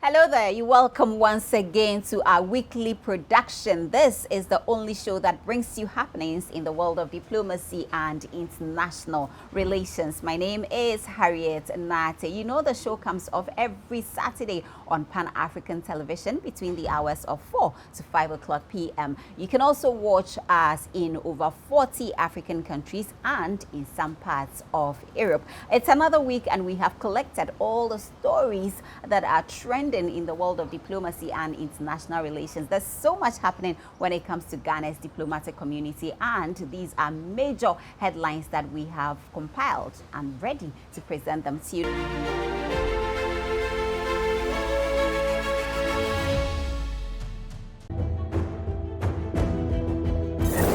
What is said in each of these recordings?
Hello there, you're welcome once again to our weekly production. This is the only show that brings you happenings in the world of diplomacy and international relations. My name is Harriet Nate. You know the show comes off every Saturday on Pan-African television between the hours of 4 to 5 o'clock p.m. You can also watch us in over 40 African countries and in some parts of Europe. It's another week and we have collected all the stories that are trending in the world of diplomacy and international relations. There's so much happening when it comes to Ghana's diplomatic community, and these are major headlines that we have compiled and ready to present them to you.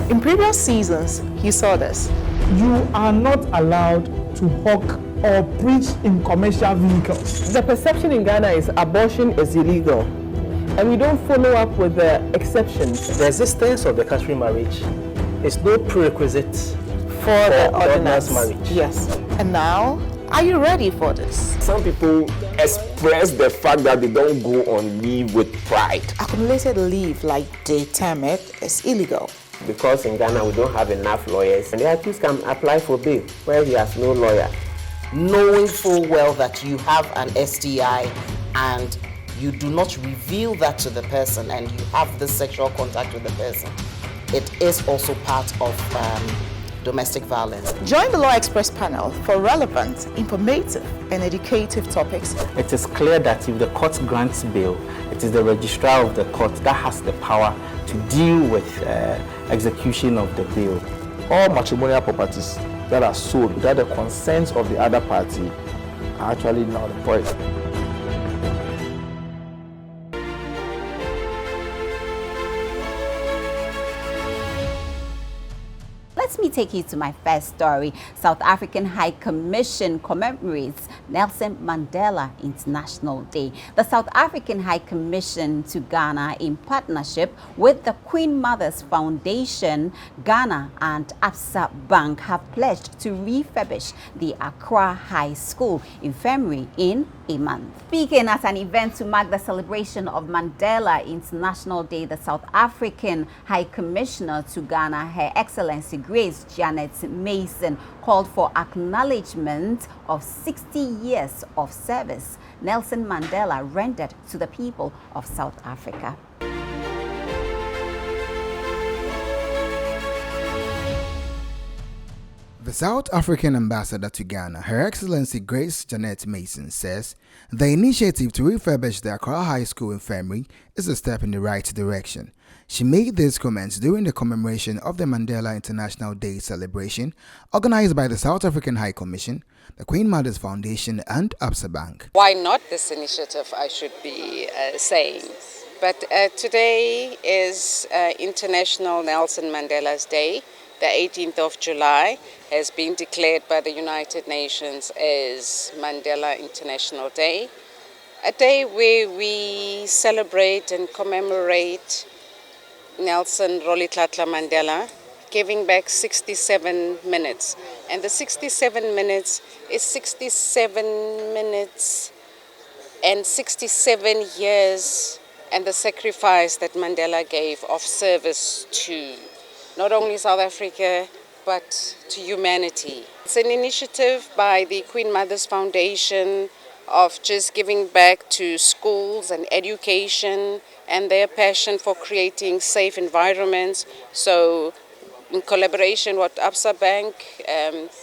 In previous seasons, you saw this. You are not allowed to hawk or preach in commercial vehicles. The perception in Ghana is abortion is illegal, and we don't follow up with the exceptions. The existence of the customary marriage is no prerequisite for the ordinance marriage. Yes. And now, are you ready for this? Some people express the fact that they don't go on leave with pride. Accumulated leave, like they term it, is illegal. Because in Ghana we don't have enough lawyers, and the accused can apply for bail where he has no lawyer. Knowing full well that you have an STI and you do not reveal that to the person and you have this sexual contact with the person, it is also part of domestic violence. Join the Law Express panel for relevant, informative, and educative topics. It is clear that if the court grants bail, it is the registrar of the court that has the power to deal with execution of the bail. All matrimonial properties that are sold without the consent of the other party are actually null and void. Let me take you to my first story. South African High Commission commemorates Nelson Mandela International Day. The South African High Commission to Ghana, in partnership with the Queen Mother's Foundation, Ghana and Absa Bank, have pledged to refurbish the Accra High School Infirmary in a month. Speaking at an event to mark the celebration of Mandela International Day, the South African High Commissioner to Ghana, Her Excellency Grace Janet Mason, called for acknowledgement of 60 years of service Nelson Mandela rendered to the people of South Africa. The South African ambassador to Ghana, Her Excellency Grace Janet Mason, says the initiative to refurbish the Accra High School Infirmary is a step in the right direction. She made these comments during the commemoration of the Mandela International Day celebration organized by the South African High Commission, the Queen Mother's Foundation and Absa Bank. Why not this initiative, I should be saying. But today is International Nelson Mandela's Day. The 18th of July has been declared by the United Nations as Mandela International Day, a day where we celebrate and commemorate Nelson Rolihlahla Mandela giving back 67 minutes. And the 67 minutes is 67 minutes and 67 years and the sacrifice that Mandela gave of service to not only South Africa, but to humanity. It's an initiative by the Queen Mother's Foundation of just giving back to schools and education and their passion for creating safe environments. So in collaboration with Absa Bank,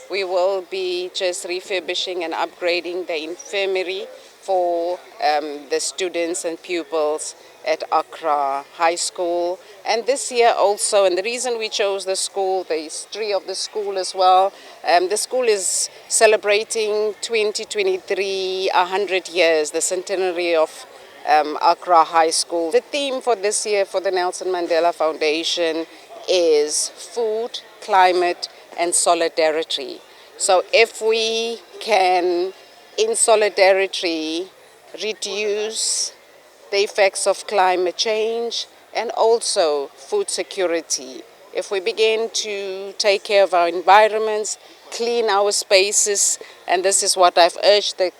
we will be just refurbishing and upgrading the infirmary for the students and pupils at Accra High School. And this year also, and the reason we chose the school, the history of the school as well, the school is celebrating 2023, 100 years, the centenary of Accra High School. The theme for this year for the Nelson Mandela Foundation is food, climate, and solidarity. So if we can, in solidarity, reduce the effects of climate change and also food security, if we begin to take care of our environments, clean our spaces, and this is what I've urged the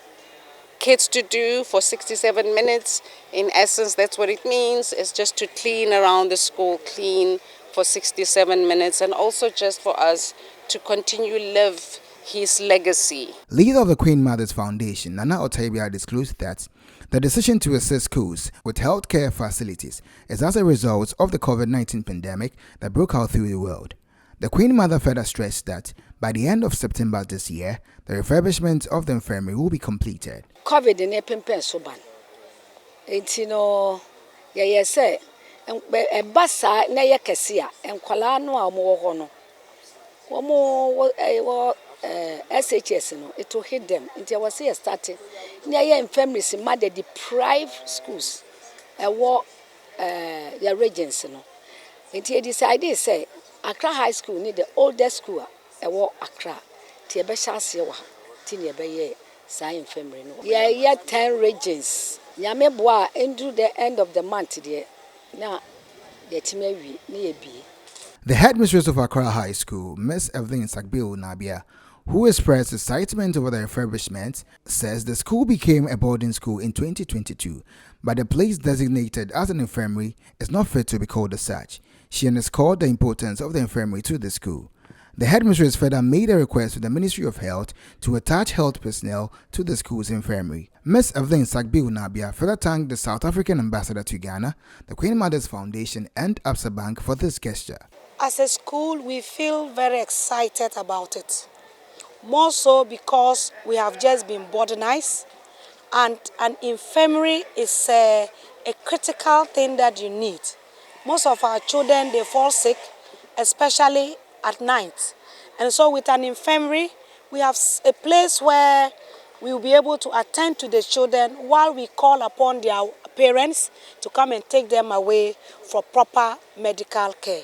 kids to do for 67 minutes. In essence, that's what it means. It's just to clean around the school, clean for 67 minutes, and also just for us to continue live his legacy. Leader of the Queen Mother's Foundation, Nana Otebia, disclosed that the decision to assist schools with healthcare facilities is as a result of the COVID-19 pandemic that broke out through the world. The Queen Mother further stressed that by the end of September this year, the refurbishment of the infirmary will be completed. COVID in a so ban. It's say, a bassa na yakasia, and Colano or Mono. SHS, no, it will hit them. It was here starting. Near infirmaries in mother deprived schools. A war, their regents, no. And he decided, say, Accra High School need the oldest school. A war Accra. Tiabesha Sewa, Tinia Baye, Sai infirmary. No, yeah, 10 regents. Yameboa into the end of the month, dear. Now, the Timewi near B. The headmistress of Accra High School, Miss Evelyn Sakbil Nabia, who expressed excitement over the refurbishment, says the school became a boarding school in 2022, but the place designated as an infirmary is not fit to be called as such. She underscored the importance of the infirmary to the school. The headmistress further made a request to the Ministry of Health to attach health personnel to the school's infirmary. Ms. Evelyn Sakbil Nabia further thanked the South African ambassador to Ghana, the Queen Mother's Foundation, and Absa Bank for this gesture. As a school, we feel very excited about it. More so because we have just been modernized, and an infirmary is a critical thing that you need. Most of our children, they fall sick, especially at night. And so with an infirmary, we have a place where we will be able to attend to the children while we call upon their parents to come and take them away for proper medical care.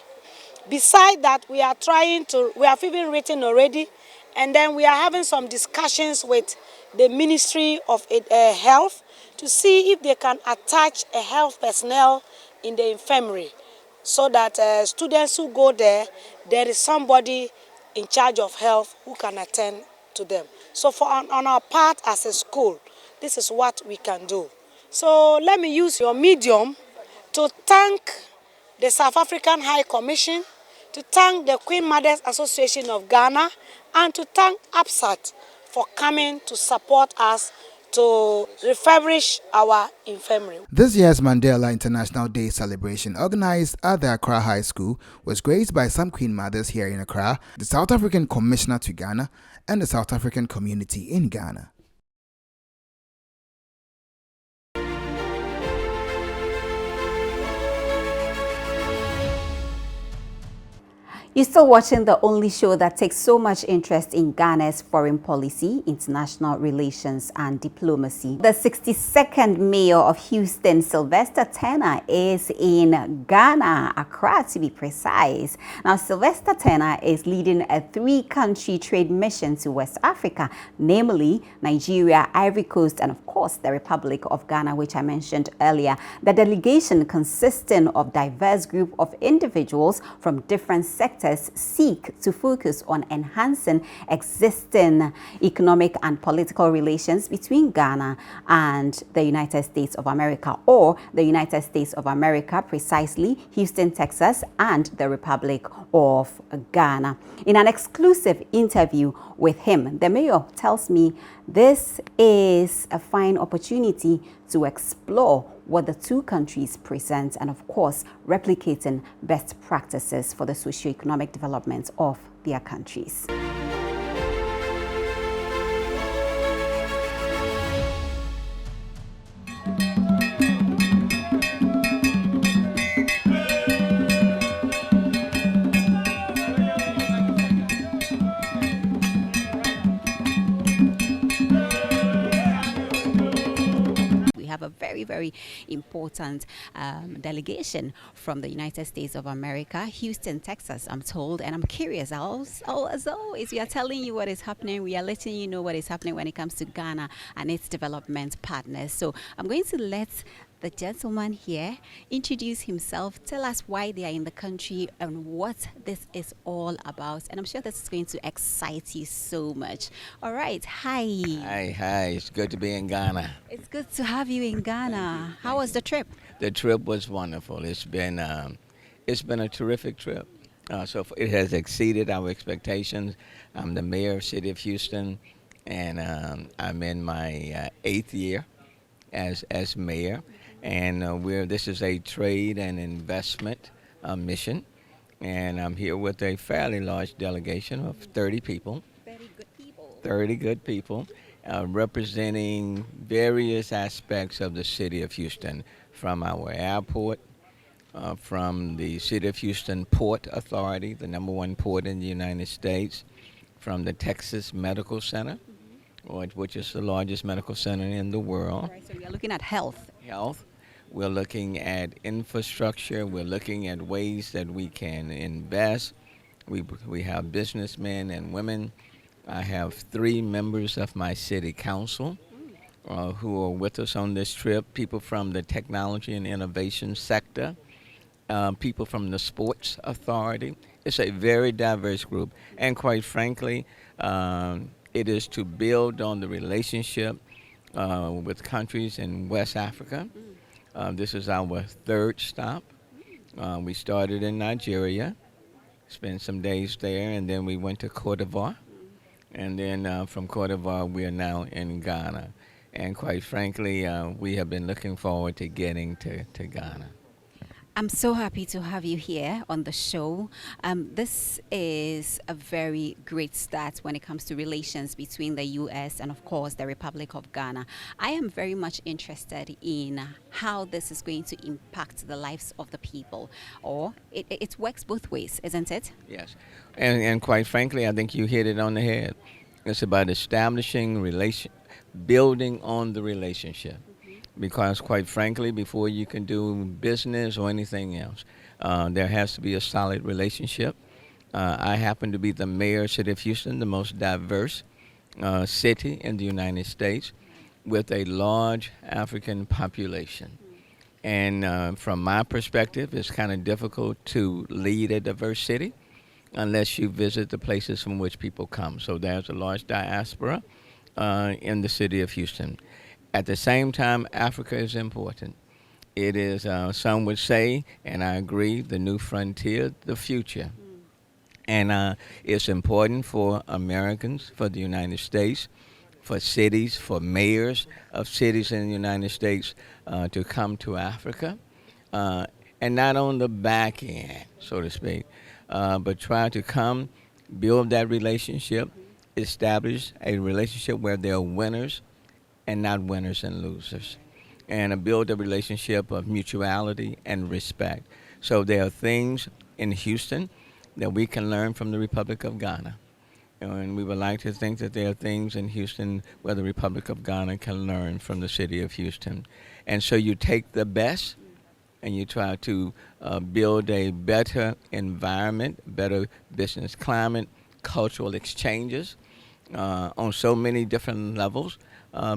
Besides that, we have even written already, and then we are having some discussions with the Ministry of Health to see if they can attach a health personnel in the infirmary so that students who go there, there is somebody in charge of health who can attend to them. So on our part as a school, this is what we can do. So let me use your medium to thank the South African High Commission, to thank the Queen Mothers Association of Ghana, and to thank APSAT for coming to support us to refurbish our infirmary. This year's Mandela International Day celebration, organized at the Accra High School, was graced by some Queen Mothers here in Accra, the South African Commissioner to Ghana, and the South African community in Ghana. You're still watching the only show that takes so much interest in Ghana's foreign policy, international relations, and diplomacy. The 62nd mayor of Houston, Sylvester Turner, is in Ghana, Accra to be precise. Now, Sylvester Turner is leading a 3-country trade mission to West Africa, namely Nigeria, Ivory Coast, and of course, the Republic of Ghana, which I mentioned earlier. The delegation, consisting of a diverse group of individuals from different sectors, seek to focus on enhancing existing economic and political relations between Ghana and the United States of America, or the United States of America, precisely Houston, Texas, and the Republic of Ghana. In an exclusive interview with him, the mayor tells me this is a fine opportunity to explore what the two countries present and, of course, replicating best practices for the socio-economic development of their countries. A very, very important delegation from the United States of America, Houston, Texas, I'm told, and I'm curious. As always, we are telling you what is happening. We are letting you know what is happening when it comes to Ghana and its development partners. So I'm going to let the gentleman here introduce himself, tell us why they are in the country and what this is all about. And I'm sure this is going to excite you so much. All right. Hi. Hi. It's good to be in Ghana. It's good to have you in Ghana. How was the trip? The trip was wonderful. It's been a terrific trip. So it has exceeded our expectations. I'm the mayor of City of Houston, and I'm in my 8th year as mayor. And this is a trade and investment mission, and I'm here with a fairly large delegation of 30 people. 30 good people, representing various aspects of the City of Houston, from our airport, from the City of Houston Port Authority, the #1 port in the United States, from the Texas Medical Center, which is the largest medical center in the world. Right, so you're looking at health. We're looking at infrastructure. We're looking at ways that we can invest. We have businessmen and women. I have 3 members of my city council who are with us on this trip, people from the technology and innovation sector, people from the sports authority. It's a very diverse group, and quite frankly, it is to build on the relationship with countries in West Africa. This is our 3rd stop. We started in Nigeria, spent some days there, and then we went to Cote d'Ivoire, and then from Cote d'Ivoire we are now in Ghana. And quite frankly, we have been looking forward to getting to Ghana. I'm so happy to have you here on the show. This is a very great start when it comes to relations between the U.S. and, of course, the Republic of Ghana. I am very much interested in how this is going to impact the lives of the people. Or it works both ways, isn't it? Yes. And quite frankly, I think you hit it on the head. It's about building on the relationship. Because quite frankly, before you can do business or anything else, there has to be a solid relationship. I happen to be the mayor of City of Houston, the most diverse city in the United States, with a large African population. And from my perspective, it's kind of difficult to lead a diverse city unless you visit the places from which people come. So there's a large diaspora in the City of Houston. At the same time, Africa is important. It is, some would say, and I agree, the new frontier, the future. And it's important for Americans, for the United States, for cities, for mayors of cities in the United States to come to Africa. And not on the back end, so to speak, but try to come, build that relationship, establish a relationship where there are winners and not winners and losers, and build a relationship of mutuality and respect. So there are things in Houston that we can learn from the Republic of Ghana. And we would like to think that there are things in Houston where the Republic of Ghana can learn from the City of Houston. And so you take the best and you try to build a better environment, better business climate, cultural exchanges on so many different levels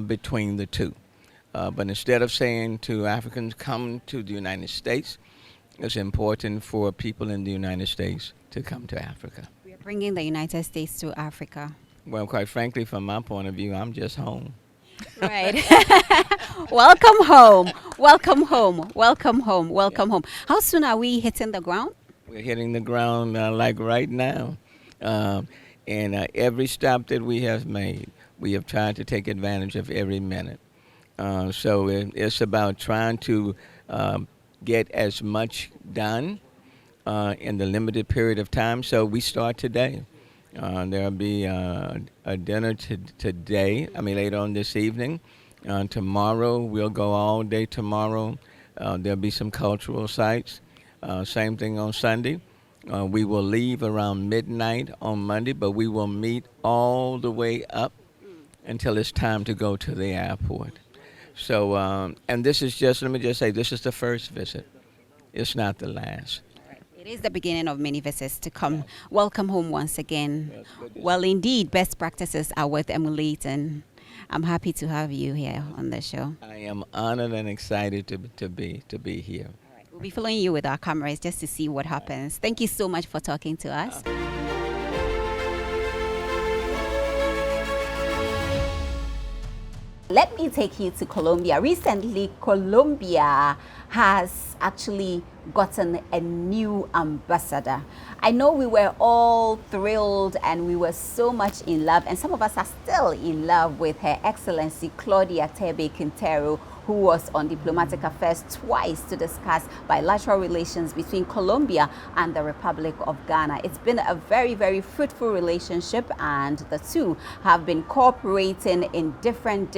between the two. But instead of saying to Africans, come to the United States, it's important for people in the United States to come to Africa. We are bringing the United States to Africa. Well, quite frankly, from my point of view, I'm just home. Right. Welcome home. Welcome home. Welcome home. Welcome home. How soon are we hitting the ground? We're hitting the ground like right now. And every stop that we have made, we have tried to take advantage of every minute. So it's about trying to get as much done in the limited period of time. So we start today. There'll be a dinner today, later on this evening. Tomorrow, we'll go all day tomorrow. There'll be some cultural sites. Same thing on Sunday. We will leave around midnight on Monday, but we will meet all the way up until it's time to go to the airport. So, and this is just, let me just say, this is the first visit. It's not the last. It is the beginning of many visits to come. Welcome home once again. Well, indeed, best practices are worth emulating. I'm happy to have you here on the show. I am honored and excited to be here. We'll be following you with our cameras just to see what happens. Thank you so much for talking to us. Let me take you to Colombia. Recently, Colombia has actually gotten a new ambassador. I know we were all thrilled and we were so much in love, and some of us are still in love with Her Excellency Claudia Tebe Quintero, who was on Diplomatic Affairs twice to discuss bilateral relations between Colombia and the Republic of Ghana. It's been a very, very fruitful relationship, and the two have been cooperating in different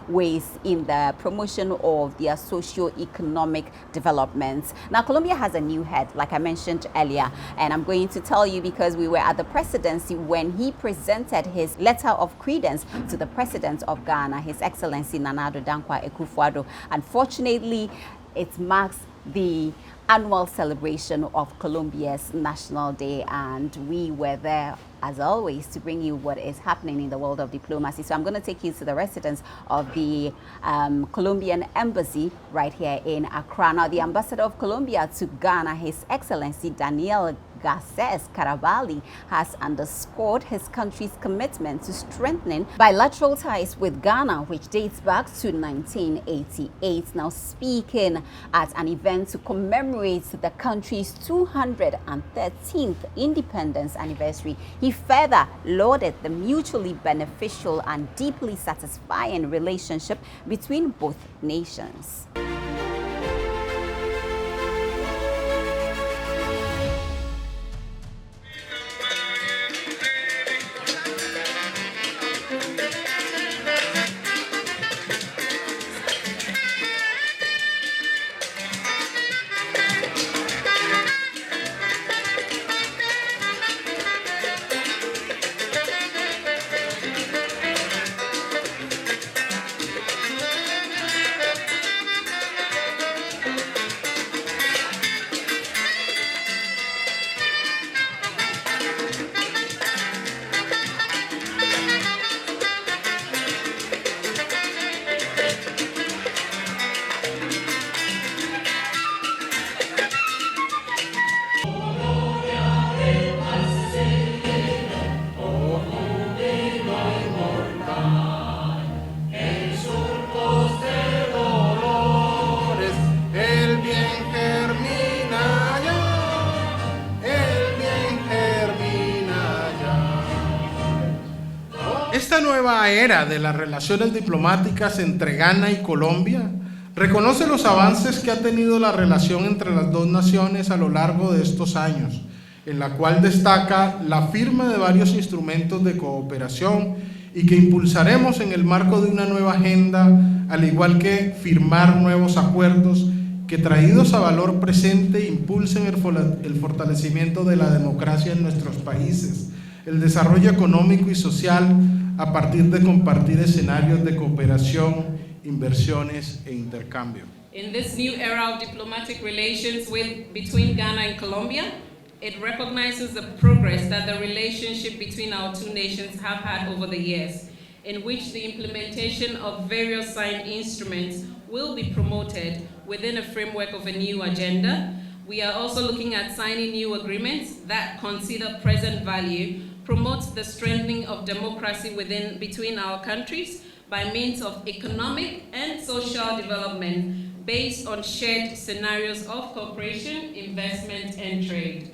ways in the promotion of their socio-economic developments. Now, Colombia has a new head, like I mentioned earlier, and I'm going to tell you because we were at the presidency when he presented his letter of credence to the President of Ghana, His Excellency Nana Addo Dankwa Akufo-Addo. Unfortunately, it marks the annual celebration of Colombia's National Day, and we were there as always to bring you what is happening in the world of diplomacy. So I'm going to take you to the residence of the Colombian embassy right here in Accra. Now, the ambassador of Colombia to Ghana, His Excellency Daniel Garces Caraballi, has underscored his country's commitment to strengthening bilateral ties with Ghana, which dates back to 1988. Now, speaking at an event to commemorate the country's 213th independence anniversary, he further lauded the mutually beneficial and deeply satisfying relationship between both nations. Esta nueva era de las relaciones diplomáticas entre Ghana y Colombia reconoce los avances que ha tenido la relación entre las dos naciones a lo largo de estos años, en la cual destaca la firma de varios instrumentos de cooperación y que impulsaremos en el marco de una nueva agenda, al igual que firmar nuevos acuerdos que, traídos a valor presente, impulsen el fortalecimiento de la democracia en nuestros países, el desarrollo económico y social a partir de compartir escenarios de cooperación, inversiones e intercambio. In this new era of diplomatic relations between Ghana and Colombia, it recognizes the progress that the relationship between our two nations have had over the years, in which the implementation of various signed instruments will be promoted within a framework of a new agenda. We are also looking at signing new agreements that consider present value, promotes the strengthening of democracy between our countries by means of economic and social development based on shared scenarios of cooperation, investment, and trade.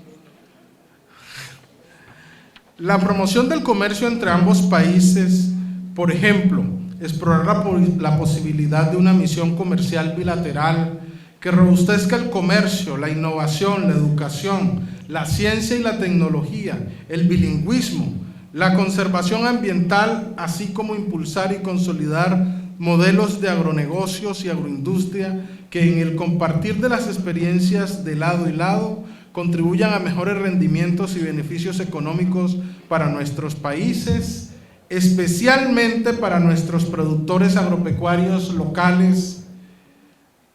La promoción del comercio entre ambos países, por ejemplo, explorar la posibilidad de una misión comercial bilateral que robustezca el comercio, la innovación, la educación, la ciencia y la tecnología, el bilingüismo, la conservación ambiental, así como impulsar y consolidar modelos de agronegocios y agroindustria que en el compartir de las experiencias de lado y lado contribuyan a mejores rendimientos y beneficios económicos para nuestros países, especialmente para nuestros productores agropecuarios locales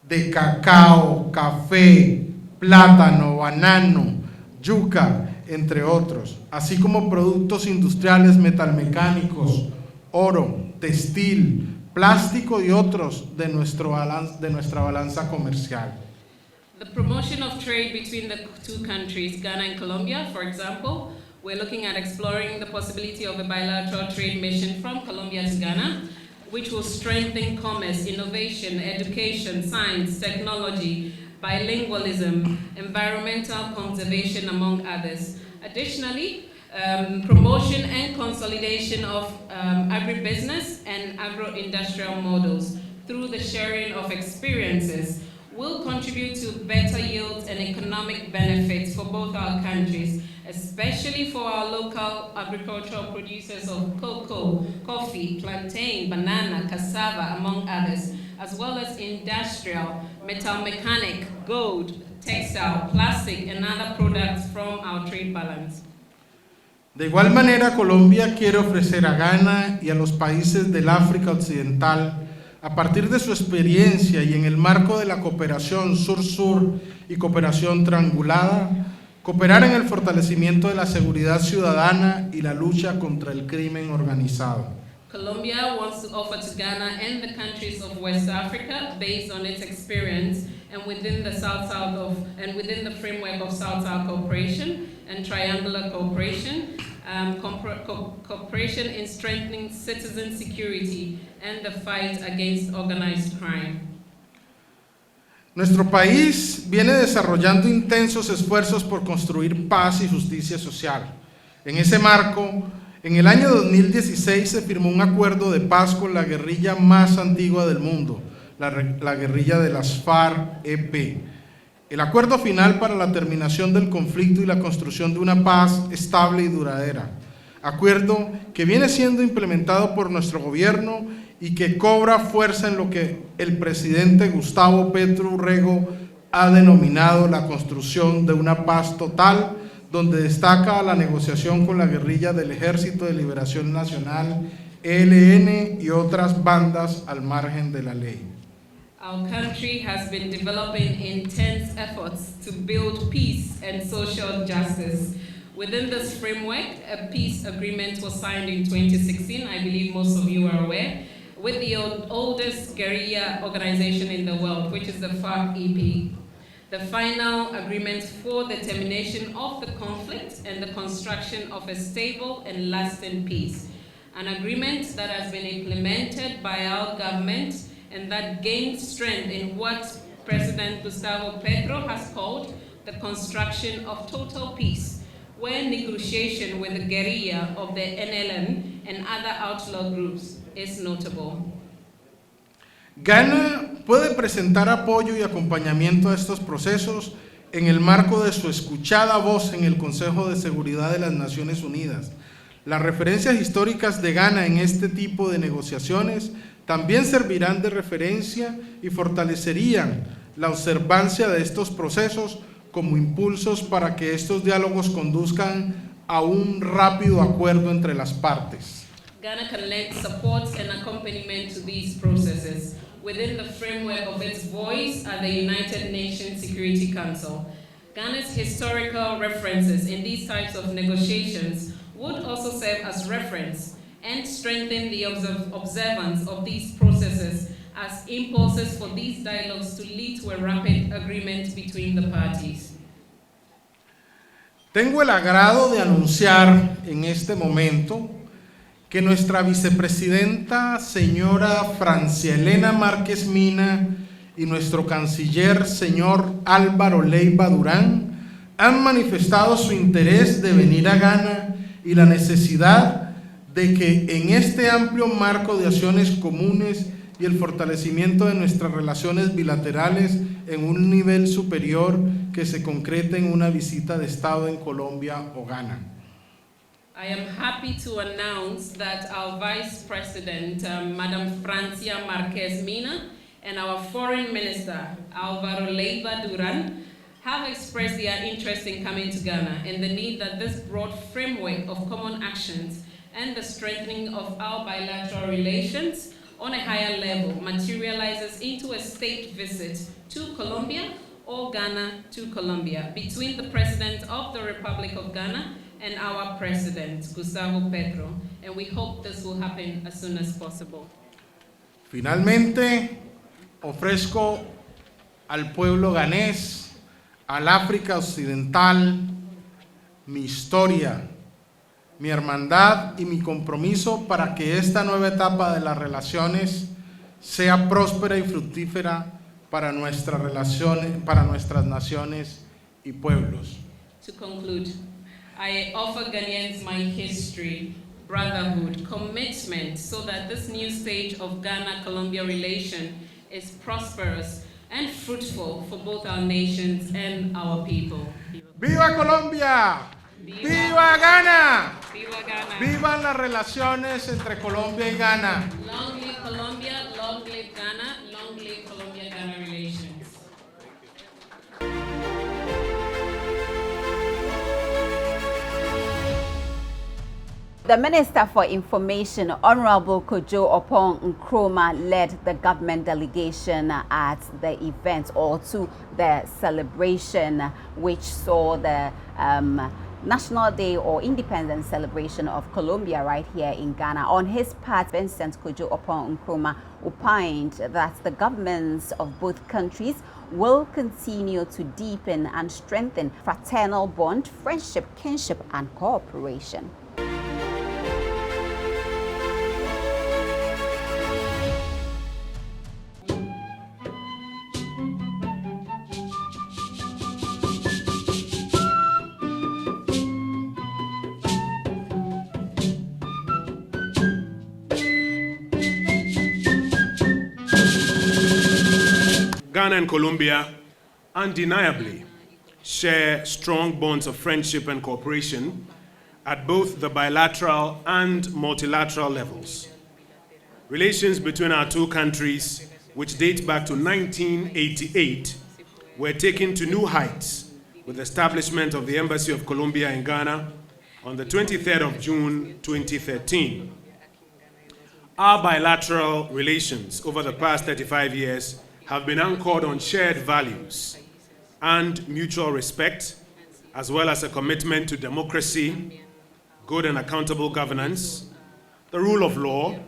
de cacao, café, plátano, banano, yuca, entre otros, así como productos industriales metalmecánicos, oro, textil, plástico y otros de nuestra balanza comercial. The promotion of trade between the two countries, Ghana and Colombia, for example, we're looking at exploring the possibility of a bilateral trade mission from Colombia to Ghana, which will strengthen commerce, innovation, education, science, technology, bilingualism, environmental conservation, among others. Additionally, promotion and consolidation of agribusiness and agro-industrial models through the sharing of experiences will contribute to better yields and economic benefits for both our countries, especially for our local agricultural producers of cocoa, coffee, plantain, banana, cassava, among others, as well as industrial, metal mechanic, gold, textile, plastic, and other products from our trade balance. De igual manera, Colombia quiere ofrecer a Ghana y a los países del África Occidental, a partir de su experiencia y en el marco de la cooperación sur-sur y cooperación triangulada, cooperar en el fortalecimiento de la seguridad ciudadana y la lucha contra el crimen organizado. Colombia wants to offer to Ghana and the countries of West Africa, based on its experience and within the within the framework of South-South cooperation and triangular cooperation, cooperation in strengthening citizen security and the fight against organized crime. Nuestro país viene desarrollando intensos esfuerzos por construir paz y justicia social. En ese marco, en el año 2016 se firmó un acuerdo de paz con la guerrilla más antigua del mundo, la guerrilla de las FARC-EP. El acuerdo final para la terminación del conflicto y la construcción de una paz estable y duradera. Acuerdo que viene siendo implementado por nuestro gobierno y que cobra fuerza en lo que el presidente Gustavo Petro Urrego ha denominado la construcción de una paz total, donde destaca la negociación con la guerrilla del Ejército de Liberación Nacional, ELN, y otras bandas al margen de la ley. Our country has been developing intense efforts to build peace and social justice. Within this framework, a peace agreement was signed in 2016, I believe most of you are aware, with the oldest guerrilla organization in the world, which is the FARC-EP. The final agreement for the termination of the conflict and the construction of a stable and lasting peace. An agreement that has been implemented by our government and that gained strength in what President Gustavo Petro has called the construction of total peace, where negotiation with the guerrilla of the NLN and other outlaw groups is notable. Ghana puede presentar apoyo y acompañamiento a estos procesos en el marco de su escuchada voz en el Consejo de Seguridad de las Naciones Unidas. Las referencias históricas de Ghana en este tipo de negociaciones también servirán de referencia y fortalecerían la observancia de estos procesos como impulsos para que estos diálogos conduzcan a un rápido acuerdo entre las partes. Ghana can lend support and accompaniment to these processes within the framework of its voice at the United Nations Security Council. Ghana's historical references in these types of negotiations would also serve as reference and strengthen the observance of these processes as impulses for these dialogues to lead to a rapid agreement between the parties. Tengo el agrado de anunciar en este momento que nuestra vicepresidenta, señora Francia Elena Márquez Mina, y nuestro canciller, señor Álvaro Leiva Durán, han manifestado su interés de venir a Ghana y la necesidad de que en este amplio marco de acciones comunes y el fortalecimiento de nuestras relaciones bilaterales en un nivel superior que se concrete en una visita de Estado en Colombia o Ghana. I am happy to announce that our Vice President, Madam Francia Marquez Mina, and our Foreign Minister, Álvaro Leiva Durán, have expressed their interest in coming to Ghana and the need that this broad framework of common actions and the strengthening of our bilateral relations on a higher level materializes into a state visit to Colombia or Ghana to Colombia between the President of the Republic of Ghana and our president, Gustavo Petro, and we hope this will happen as soon as possible. Finalmente, ofrezco al pueblo ganés, al África Occidental, mi historia, mi hermandad y mi compromiso para que esta nueva etapa de las relaciones sea próspera y fructífera para nuestras relaciones, para nuestras naciones y pueblos. To conclude, I offer Ghanaians my history, brotherhood, commitment, so that this new stage of Ghana-Colombia relation is prosperous and fruitful for both our nations and our people. ¡Viva Colombia! ¡Viva Ghana! ¡Viva Ghana! ¡Vivan las relaciones entre Colombia y Ghana! Long live Colombia, long live Ghana, long live Colombia-Ghana relations. The Minister for Information, Honorable Kojo Oppong Nkrumah, led the government delegation at the event or to the celebration, which saw the National Day or Independence celebration of Colombia right here in Ghana. On his part, Vincent Kojo Oppong Nkrumah opined that the governments of both countries will continue to deepen and strengthen fraternal bond, friendship, kinship, and cooperation. Ghana and Colombia undeniably share strong bonds of friendship and cooperation at both the bilateral and multilateral levels. Relations between our two countries, which date back to 1988, were taken to new heights with the establishment of the Embassy of Colombia in Ghana on the 23rd of June 2013. Our bilateral relations over the past 35 years have been anchored on shared values and mutual respect, as well as a commitment to democracy, good and accountable governance, the rule of law,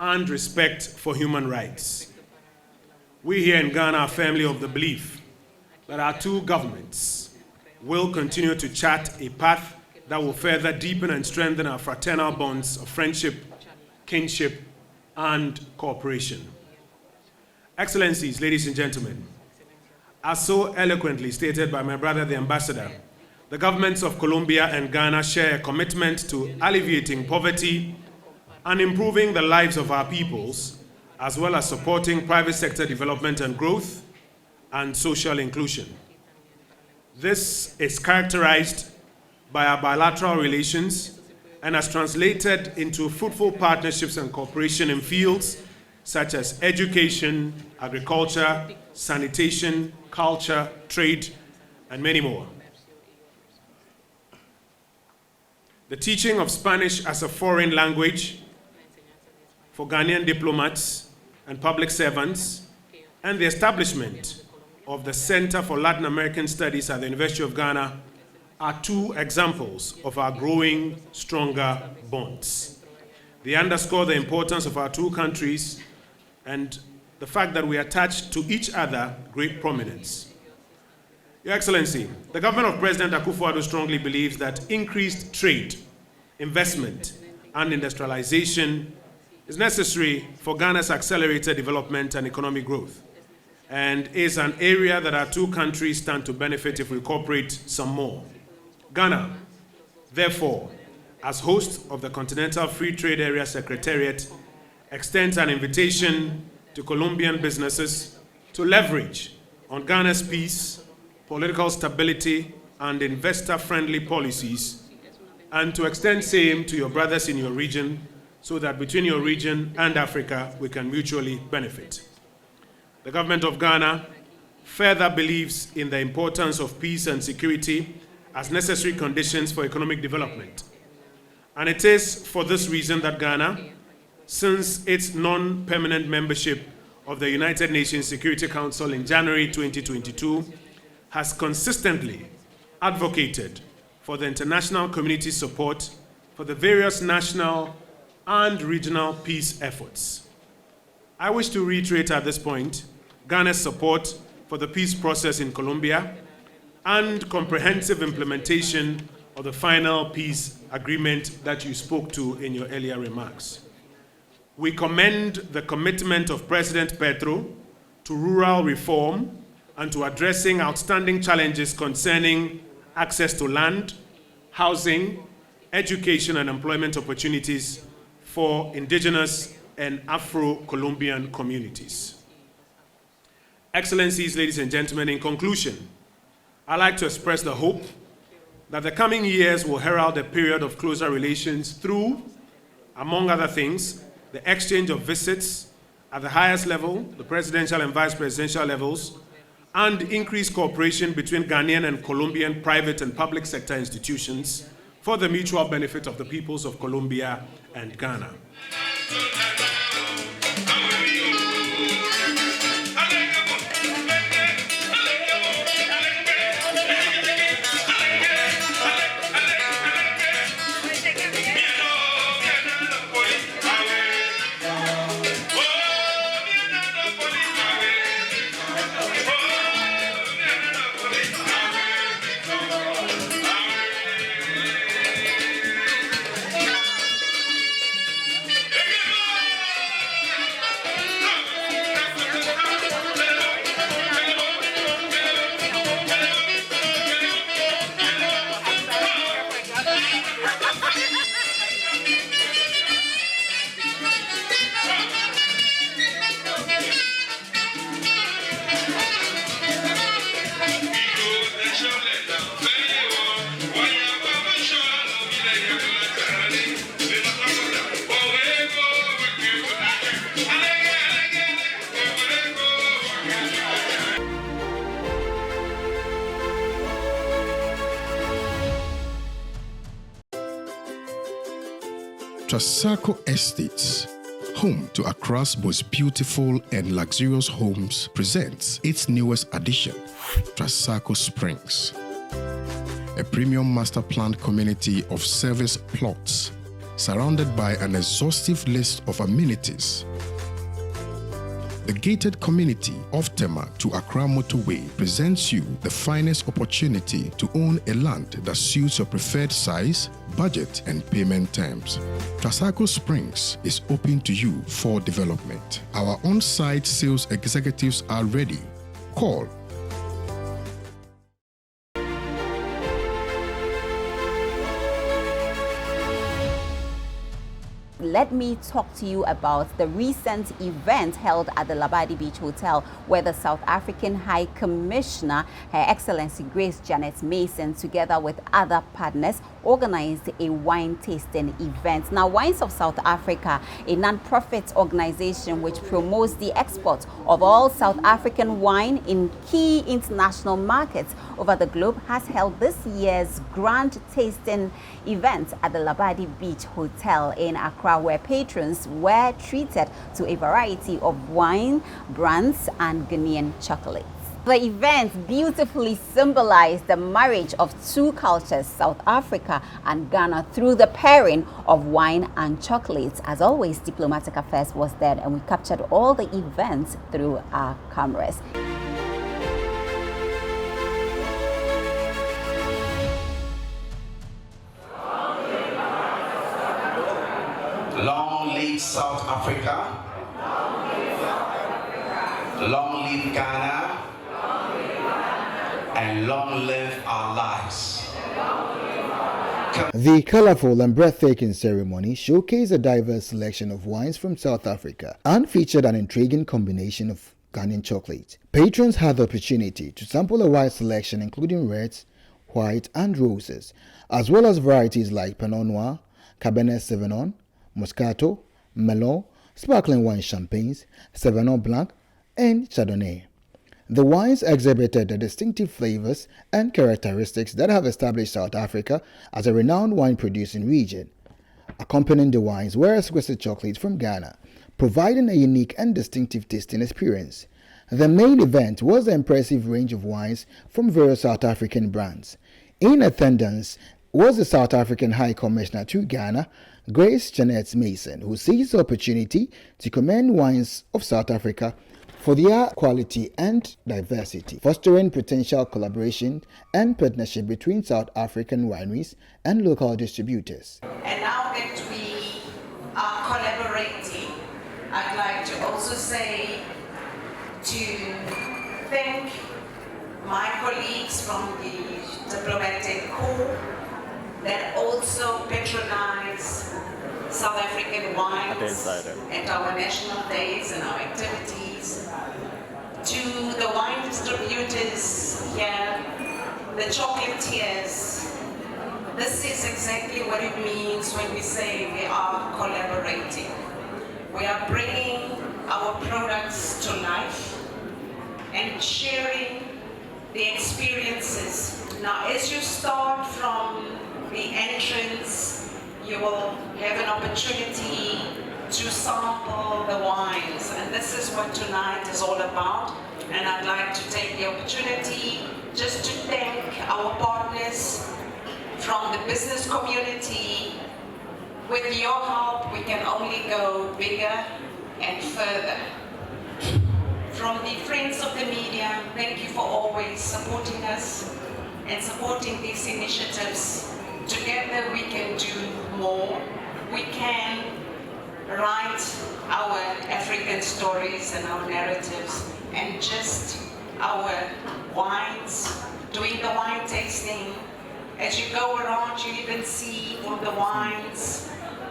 and respect for human rights. We here in Ghana are firmly of the belief that our two governments will continue to chart a path that will further deepen and strengthen our fraternal bonds of friendship, kinship, and cooperation. Excellencies, ladies and gentlemen, as so eloquently stated by my brother the ambassador, the governments of Colombia and Ghana share a commitment to alleviating poverty and improving the lives of our peoples, as well as supporting private sector development and growth and social inclusion. This is characterized by our bilateral relations and has translated into fruitful partnerships and cooperation in fields such as education, agriculture, sanitation, culture, trade, and many more. The teaching of Spanish as a foreign language for Ghanaian diplomats and public servants, and the establishment of the Center for Latin American Studies at the University of Ghana are two examples of our growing, stronger bonds. They underscore the importance of our two countries and the fact that we attach to each other great prominence. Your Excellency, the government of President Akufo-Addo strongly believes that increased trade, investment, and industrialization is necessary for Ghana's accelerated development and economic growth, and is an area that our two countries stand to benefit if we cooperate some more. Ghana, therefore, as host of the Continental Free Trade Area Secretariat, extends an invitation to Colombian businesses to leverage on Ghana's peace, political stability, and investor-friendly policies, and to extend same to your brothers in your region so that between your region and Africa we can mutually benefit. The government of Ghana further believes in the importance of peace and security as necessary conditions for economic development. And it is for this reason that Ghana, since its non-permanent membership of the United Nations Security Council in January 2022, has consistently advocated for the international community's support for the various national and regional peace efforts. I wish to reiterate at this point Ghana's support for the peace process in Colombia and comprehensive implementation of the final peace agreement that you spoke to in your earlier remarks. We commend the commitment of President Petro to rural reform and to addressing outstanding challenges concerning access to land, housing, education, and employment opportunities for indigenous and Afro-Colombian communities. Excellencies, ladies and gentlemen, in conclusion, I'd like to express the hope that the coming years will herald a period of closer relations through, among other things, the exchange of visits at the highest level, the presidential and vice presidential levels, and increased cooperation between Ghanaian and Colombian private and public sector institutions for the mutual benefit of the peoples of Colombia and Ghana. Trasacco Estates, home to Accra's most beautiful and luxurious homes, presents its newest addition, Trasacco Springs, a premium master planned community of service plots surrounded by an exhaustive list of amenities. The gated community of Tema to Accra Motorway presents you the finest opportunity to own a land that suits your preferred size, budget, and payment terms. Trasacco Springs is open to you for development. Our on-site sales executives are ready. Call Let me talk to you about the recent event held at the Labadi Beach Hotel, where the South African High Commissioner, Her Excellency Grace Janet Mason, together with other partners, organized a wine tasting event. Now, Wines of South Africa, a non-profit organization which promotes the export of all South African wine in key international markets over the globe, has held this year's grand tasting event at the Labadi Beach Hotel in Accra, where patrons were treated to a variety of wine, brands, and Ghanaian chocolates. The event beautifully symbolized the marriage of two cultures, South Africa and Ghana, through the pairing of wine and chocolates. As always, Diplomatic Affairs was there, and we captured all the events through our cameras. Long live South Africa. Long live Ghana. And long live our lives. The colorful and breathtaking ceremony showcased a diverse selection of wines from South Africa and featured an intriguing combination of Ghanaian chocolate. Patrons had the opportunity to sample a wide selection including reds, white, and roses, as well as varieties like Pinot Noir, Cabernet Sauvignon, Moscato, Merlot, sparkling wine champagnes, Sauvignon Blanc, and Chardonnay. The wines exhibited the distinctive flavors and characteristics that have established South Africa as a renowned wine-producing region. Accompanying the wines were exquisite chocolates from Ghana, providing a unique and distinctive tasting experience. The main event was the impressive range of wines from various South African brands. In attendance was the South African High Commissioner to Ghana, Grace Janet Mason, who seized the opportunity to commend wines of South Africa for their quality and diversity, fostering potential collaboration and partnership between South African wineries and local distributors. And now that we are collaborating, I'd like to also say to thank my colleagues from the Diplomatic Corps that also patronize South African wines at our national days and our activities. To the wine distributors here, the chocolatiers, this is exactly what it means when we say we are collaborating. We are bringing our products to life and sharing the experiences. Now, as you start from the entrance, you will have an opportunity to sample the wines, and this is what tonight is all about. And I'd like to take the opportunity just to thank our partners from the business community. With your help, we can only go bigger and further. From the friends of the media, thank you for always supporting us and supporting these initiatives. Together we can do more. We can write our African stories and our narratives, and just our wines, doing the wine tasting. As you go around, you even see from the wines,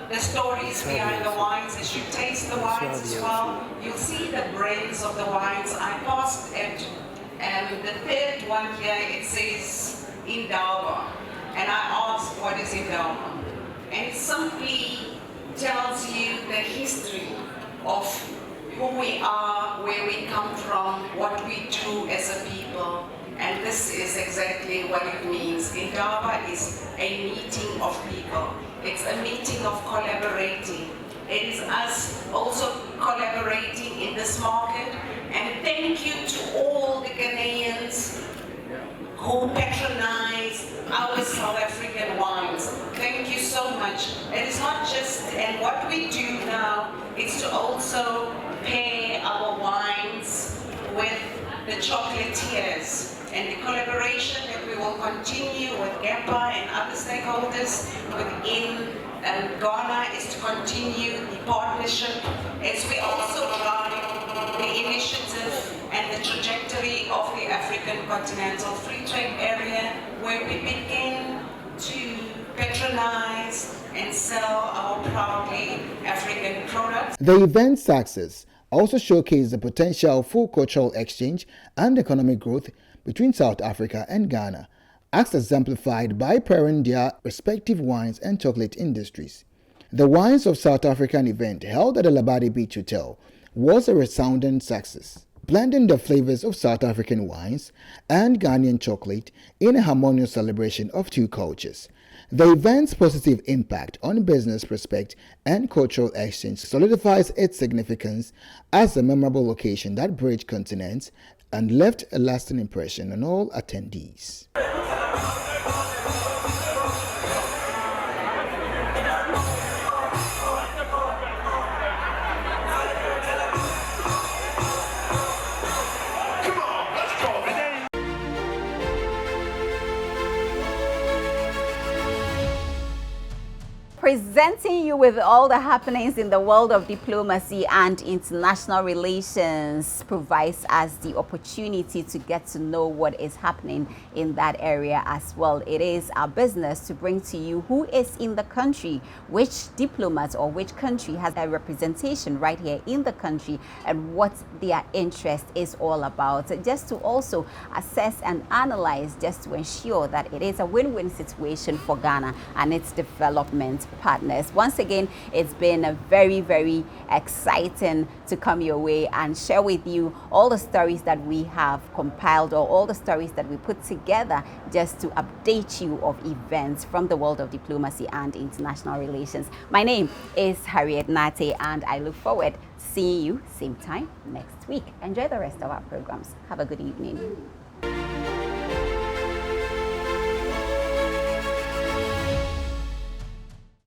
the stories behind the wines. As you taste the wines as well, you'll see the brands of the wines. I passed at the third one here, it says Indaba, and I asked what is Indaba, and it simply tells you the history of who we are, where we come from, what we do as a people, and this is exactly what it means. Indaba is a meeting of people. It's a meeting of collaborating. It is us also collaborating in this market. And thank you to all the Ghanaians who patronize our South African wines. Thank you so much. It is not just, and what we do now is to also pair our wines with the chocolatiers. And the collaboration that we will continue with GAPA and other stakeholders within Ghana is to continue the partnership as we also drive the initiative and the trajectory of the African Continental Free Trade Area, where we begin to patronize and sell our proudly African products. The event's success also showcased the potential for cultural exchange and economic growth between South Africa and Ghana, as exemplified by pairing their respective wines and chocolate industries. The Wines of South African event held at the Labadi Beach Hotel was a resounding success, blending the flavors of South African wines and Ghanaian chocolate in a harmonious celebration of two cultures. The event's positive impact on business prospect and cultural exchange solidifies its significance as a memorable occasion that bridged continents and left a lasting impression on all attendees. Presenting you with all the happenings in the world of diplomacy and international relations provides us the opportunity to get to know what is happening in that area as well. It is our business to bring to you who is in the country, which diplomat or which country has a representation right here in the country, and what their interest is all about. Just to also assess and analyze, just to ensure that it is a win-win situation for Ghana and its development partners. Once again, it's been a very, very exciting to come your way and share with you all the stories that we have compiled, or all the stories that we put together just to update you of events from the world of diplomacy and international relations. My name is Harriet Nate, and I look forward to seeing you same time next week. Enjoy the rest of our programs. Have a good evening.